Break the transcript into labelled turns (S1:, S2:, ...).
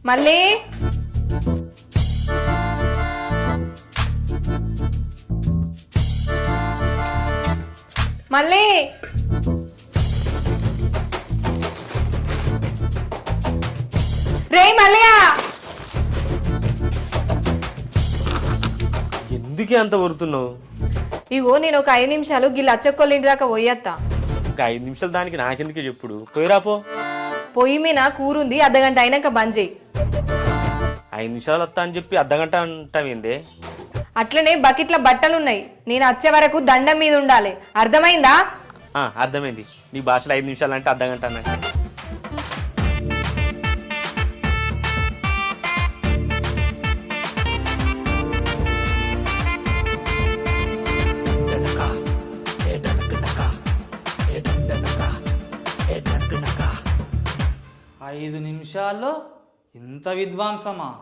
S1: మళ్ళీ మళ్ళీ రే మళ్ళీయా
S2: ఎందుకే అంత వరుతున్నావు?
S1: ఇగో నేను ఒక 5 నిమిషాలు గిల్ అచ్చక్కోళ్ళ ఇంటి దాకా పోయేత్తా.
S2: ఒక 5 నిమిషాలు దానికి నాకెందుకే చెప్పుడు, పోయిరాపో.
S1: పొయ్యి మీద కూరుంది, అర్ధగంట అయినాక బంద్ చేయి.
S2: 5 నిమిషాలు వస్తా అని చెప్పి అర్ధగంట అంటావేందే?
S1: అట్లనే బకెట్ల బట్టలున్నాయి, నేను వచ్చే వరకు దండం మీద ఉండాలి, అర్థమైందా?
S2: అర్థమైంది. నీ భాషలో 5 నిమిషాలు అంటే అర్ధగంట అన్నట్టు.
S3: ఐదు నిమిషాల్లో ఇంత విద్వాంసమా?